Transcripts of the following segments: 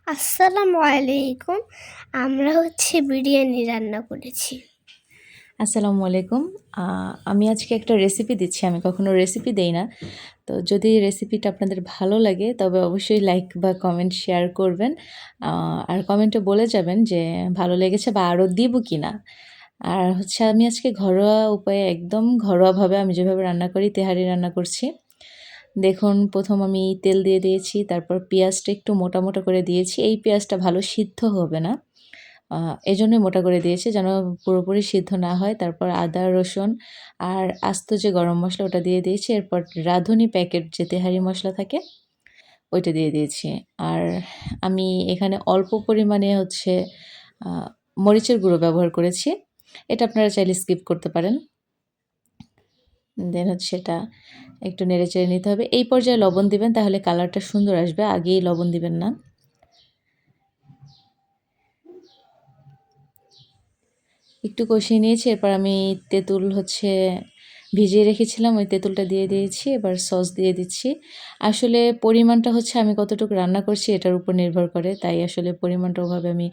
আসসালামু আলাইকুম। আমরা বিরিয়ানি রান্না করেছি। আসসালামু আলাইকুম। আমি আজকে একটা রেসিপি দিচ্ছি। আমি কখনো রেসিপি দেই না। তো যদি রেসিপিটা আপনাদের ভালো লাগে তবে অবশ্যই লাইক বা কমেন্ট শেয়ার করবেন। আর কমেন্টে বলে যাবেন যে ভালো লেগেছে বা আরও দিব কিনা। আর আমি আজকে ঘরোয়া উপায়ে একদম ঘরোয়াভাবে আমি যেভাবে রান্না করি তেহারি রান্না করছি। দেখুন, প্রথম আমি তেল দিয়ে দিয়েছি, তারপর পেঁয়াজটা একটু মোটা, মোটা করে দিয়েছি। এই পেঁয়াজটা ভালো সিদ্ধ হবে না। এজন্যই মোটা করে দিয়েছি যেন পুরোপুরি সিদ্ধ না হয়। তারপর আদা, রসুন আর আস্ত যে গরম মসলা ওটা দিয়ে দিয়েছি। এরপর রাঁধুনি প্যাকেট যে তেহারি মসলা থাকে ওইটা দিয়ে দিয়েছি। আর আমি এখানে অল্প পরিমাণে আ মরিচের গুঁড়ো ব্যবহার করেছি। এটা আপনারা চাইলে স্কিপ করতে পারেন। দেন এটা একটু নেড়েচেড়ে নিতে হবে। এই পর্যায়ে লবণ দিবেন, তাহলে কালারটা সুন্দর আসবে। আগেই লবণ দিবেন না। একটু কষিয়ে নিয়েছি। এরপর আমি তেঁতুল ভিজিয়ে রেখেছিলাম, ওই তেঁতুলটা দিয়ে দিয়েছি। এবার সস দিয়ে দিচ্ছি। আসলে পরিমাণটা আমি কতটুকু রান্না করছি এটার উপর নির্ভর করে। তাই আসলে পরিমাণটা ওভাবে আমি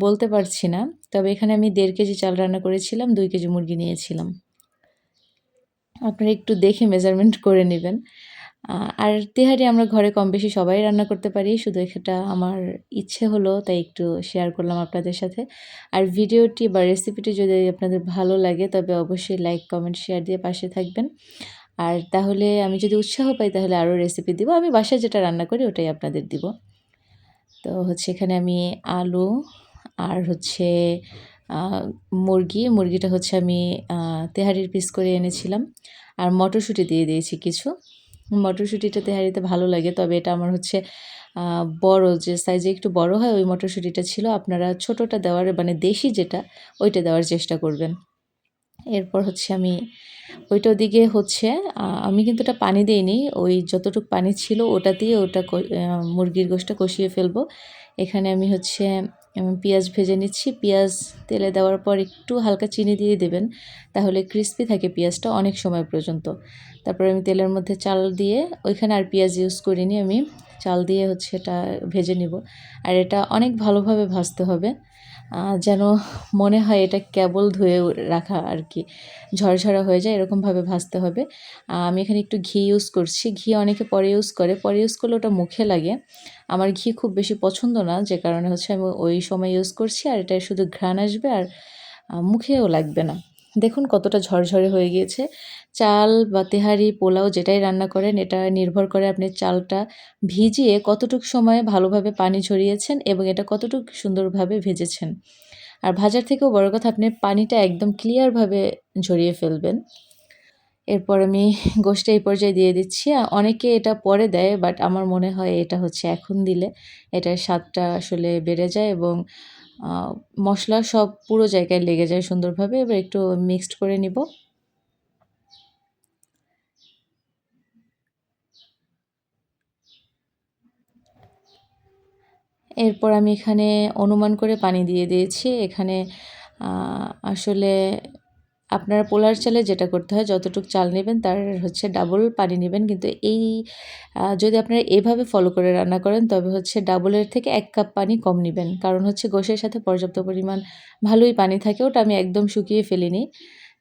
বলতে পারছি না। তবে এখানে আমি ১.৫ কেজি চাল রান্না করেছিলাম, ২ কেজি মুরগি নিয়েছিলাম। আপনারা একটু দেখে মেজারমেন্ট করে নেবেন। আর তেহারি আমরা ঘরে কম বেশি সবাই রান্না করতে পারি। শুধু এটা আমার ইচ্ছে হলো তাই একটু শেয়ার করলাম আপনাদের সাথে। আর ভিডিওটি বা রেসিপিটি যদি আপনাদের ভালো লাগে তবে অবশ্যই লাইক, কমেন্ট, শেয়ার দিয়ে পাশে থাকবেন। আর তাহলে আমি যদি উৎসাহ পাই তাহলে আরও রেসিপি দিব। আমি বাসায় যেটা রান্না করি ওটাই আপনাদের দিব। তো এখানে আমি আলু আর আ মুরগিটা আমি তেহারির পিস করে এনেছিলাম। আর মটরশুঁটি দিয়ে দিয়েছি কিছু। মটরশুঁটিটা তেহারিতে ভালো লাগে। তবে এটা আমার আ বড় যে সাইজে একটু বড় হয় ওই মটরশুঁটিটা ছিল। আপনারা ছোটটা দেওয়ার মানে দেশি যেটা ওইটা দেওয়ার চেষ্টা করবেন। এরপর আমি ওইটা ওদিকে আমি কিন্তু ওটা পানি দেইনি। ওই যতটুকু পানি ছিল ওটা দিয়ে মুরগির গোশটা কষিয়ে ফেলবো। এখানে আমি পেঁয়াজ ভেজে নিচ্ছি। পেঁয়াজ তেলে দেওয়ার পর একটু হালকা চিনি দিয়ে দেবেন। তাহলে ক্রিস্পি থাকে পেঁয়াজটা অনেক সময় পর্যন্ত। তারপরে আমি তেলের মধ্যে চাল দিয়ে ওইখানে আর পেঁয়াজ ইউজ করিনি আমি। চাল দিয়ে এটা ভেজে নিব। আর এটা অনেক ভালোভাবে ভাজতে হবে। যেন মনে হয় এটা কেবল ধুয়ে রাখা আর কি। ঝরঝরা হয়ে যায় এরকমভাবে ভাজতে হবে। আমি এখানে একটু ঘি ইউজ করছি। ঘি অনেকে পরে ইউজ করে। পরে ইউজ করলে ওটা মুখে লাগে। আমার ঘি খুব বেশি পছন্দ না, যে কারণে আমি ওই সময় ইউজ করছি। আর এটা শুধু ঘ্রাণ আসবে আর মুখেও লাগবে না। দেখুন কতটা ঝরঝরে হয়ে গিয়েছে। চাল বা তেহারি, পোলাও যেটাই রান্না করেন এটা নির্ভর করে আপনি চালটা ভিজিয়ে কতটুক সময় ভালোভাবে পানি ঝরিয়েছেন এবং এটা কতটুক সুন্দরভাবে ভেজেছেন। আর ভাজার থেকেও বড় কথা আপনি পানিটা একদম ক্লিয়ারভাবে ঝরিয়ে ফেলবেন। এরপর আমি গোশটা এই পর্যায়ে দিয়ে দিচ্ছি। অনেকে এটা পরে দেয়, বাট আমার মনে হয় এটা এখন দিলে এটার স্বাদটা আসলে বেড়ে যায় এবং আ মসলা সব পুরো জায়গায় লেগে যায় সুন্দরভাবে। এবার একটু মিক্সড করে নিব। এরপর আমি এখানে অনুমান করে পানি দিয়ে দিয়েছি। এখানে আ আসলে আপনারা পোলার চালে যেটা করতে হয় যতটুক চাল নেবেন তার ডাবল পানি নিবেন। কিন্তু যদি আপনারা এভাবে ফলো করে রান্না করেন তবে ডাবলের থেকে ১ কাপ পানি কম নিবেন। কারণ গোশের সাথে পর্যাপ্ত পরিমাণ ভালোই পানি থাকে। ওটা আমি একদম শুকিয়ে ফেলিনি।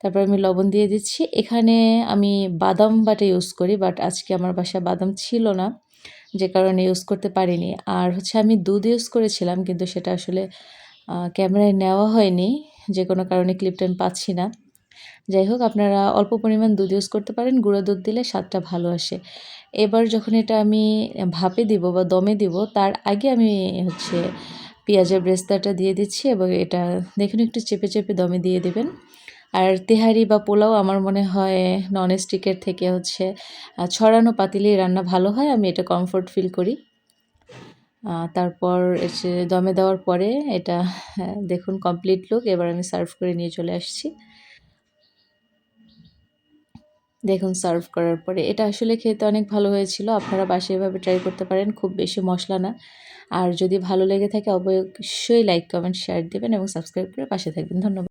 তারপর আমি লবণ দিয়ে দিচ্ছি। এখানে আমি বাদাম বাটা ইউজ করি, বাট আজকে আমার বাসায় বাদাম ছিল না। যে কারণে ইউজ করতে পারিনি। আর আমি দুধ ইউজ করেছিলাম কিন্তু সেটা আসলে ক্যামেরায় নেওয়া হয়নি। যে কোনো কারণে ক্লিপটা আমি পাচ্ছি না। যাই হোক, আপনারা অল্প পরিমাণ দুধ ইউজ করতে পারেন। গুঁড়া দুধ দিলে স্বাদটা ভালো আসে। এবার যখন এটা আমি ভাপে দিব বা দমে দিব তার আগে আমি পেঁয়াজের ব্রেস্তাটা দিয়ে দিচ্ছি এবং এটা দেখুন একটু চেপে, চেপে দমে দিয়ে দিবেন। আর তেহারি বা পোলাও আমার মনে হয় ননস্টিকের থেকে ছড়ানো পাতিলেই রান্না ভালো হয়। আমি এটা কমফোর্ট ফিল করি। তারপর দমে দেওয়ার পরে এটা দেখুন কমপ্লিট লুক। এবার আমি সার্ভ করে নিয়ে চলে আসছি। দেখুন সার্ভ করার পরে এটা আসলে খেতে অনেক ভালো হয়েছিল। আপনারা বাসায় এভাবে ট্রাই করতে পারেন। খুব বেশি মসলা না। আর যদি ভালো লেগে থাকে অবশ্যই লাইক, কমেন্ট, শেয়ার দিবেন এবং সাবস্ক্রাইব করে পাশে থাকবেন। ধন্যবাদ।